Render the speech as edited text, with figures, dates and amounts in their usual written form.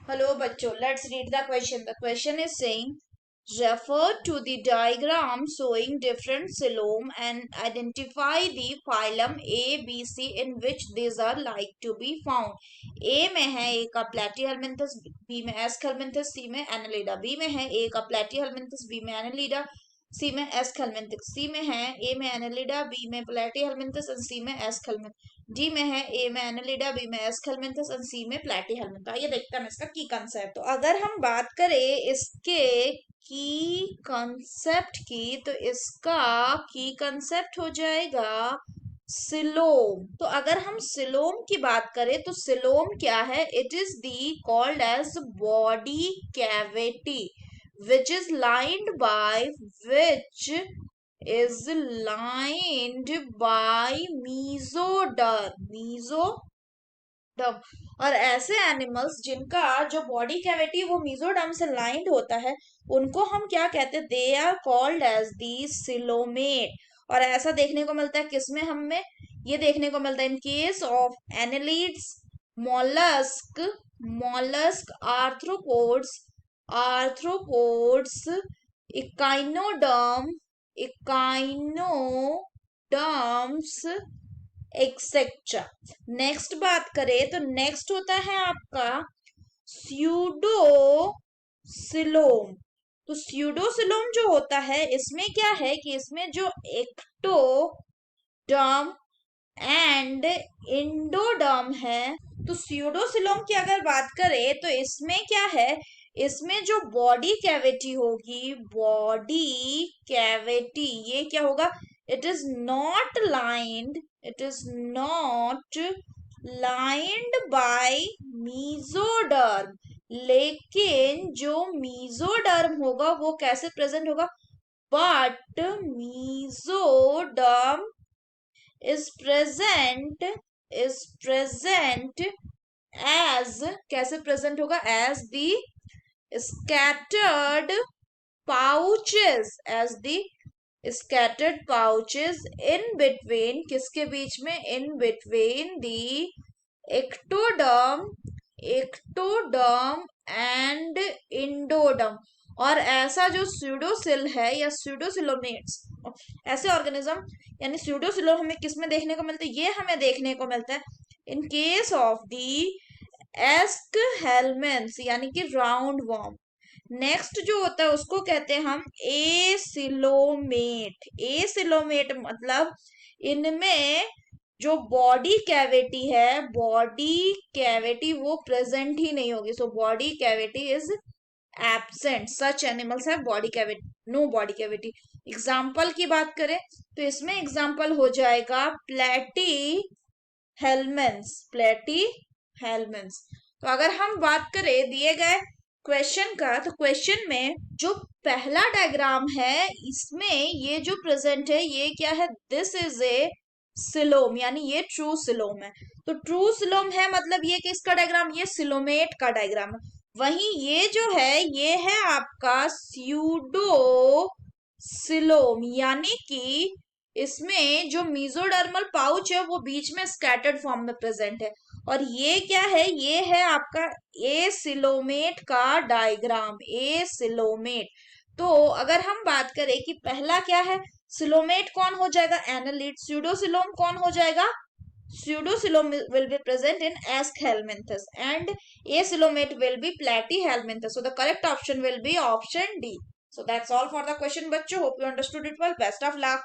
Hello, bachcho. Let's read the question. The question is saying, refer to the diagram showing different coelom and identify the phylum A, B, C in which these are like to be found. A में है A का Platyhelminthes, B में Aschelminthes, C में Annelida. B में है A का Platyhelminthes, B में Annelida, C में Aschelminthes. C में है A में Annelida, B में Platyhelminthes और C में Aschelminthes. डी में है ए में एनालिडा, बी में एस्केलमेंथस और सी में प्लैटीहेलमिंथ। आइए देखते हैं इसका की कंसेप्ट। तो अगर हम बात करें इसके की कंसेप्ट की, तो इसका की कंसेप्ट हो जाएगा सिलोम। तो अगर हम सिलोम की बात करें तो सिलोम क्या है? It is the called as body cavity which is lined by which is lined by mesoderm। और ऐसे एनिमल्स जिनका जो बॉडी कैविटी वो मीजोडर्म से लाइंड होता है, उनको हम क्या कहते हैं? They are called as the coelomate. और ऐसा देखने को मिलता है किसमें? हमें ये देखने को मिलता है in case of annelids, mollusc, arthropods, echinoderm, echinoderms etcetera. Next बात करें तो नेक्स्ट होता है आपका स्यूडोसिलोम। तो स्यूडोसिलोम जो होता है इसमें क्या है कि इसमें जो एक्टोडर्म एंड इंडोडर्म है। तो स्यूडोसिलोम की अगर बात करें तो इसमें क्या है? इसमें जो बॉडी कैविटी होगी, बॉडी कैविटी ये क्या होगा? It is not lined, it is not lined by mesoderm. लेकिन जो मीजोडर्म होगा वो कैसे प्रेजेंट होगा? But mesoderm is present as, कैसे प्रेजेंट होगा? as the scattered pouches in between, किसके बीच में? in between the ectoderm and endoderm। और ऐसा जो स्यूडोसिल है या स्यूडोसिलोमेट्स, ऐसे ऑर्गेनिज्म यानी स्यूडोसिलोम हमें किस में देखने को मिलते हैं? ये हमें देखने को मिलता है इन केस ऑफ दी एस्केलमेंथ्स यानी कि राउंड वर्म। नेक्स्ट जो होता है उसको कहते हैं हम एसिलोमेट मतलब इनमें जो बॉडी कैविटी है, बॉडी कैविटी वो प्रेजेंट ही नहीं होगी। So body cavity is absent. Such animals है body cavity, no body cavity. Example की बात करें तो इसमें एग्जाम्पल हो जाएगा प्लेटी हेलमेंस। तो अगर हम बात करें दिए गए क्वेश्चन का, तो क्वेश्चन में जो पहला डायग्राम है इसमें ये जो प्रेजेंट है ये क्या है? दिस इज ए सिलोम यानी ये ट्रू सिलोम है। तो ट्रू सिलोम है मतलब ये किसका डायग्राम? ये सिलोमेट का डायग्राम है। वहीं ये जो है ये है आपका स्यूडो सिलोम यानी कि इसमें जो मीजोडर्मल पाउच है वो बीच में स्कैटर्ड फॉर्म में प्रेजेंट है। और ये क्या है? ये है आपका ए सिलोमेट का डायग्राम, ए सिलोमेट। तो अगर हम बात करें कि पहला क्या है? सिलोमेट कौन हो जाएगा? एनालिड। स्यूडोसिलोम कौन हो जाएगा? Pseudocoelom will be present in Aschelminthes and Asilomate will be Platyhelminthes. So the correct option will be option D. So that's all for the question, bachcho. Hope you understood it well. Best of luck.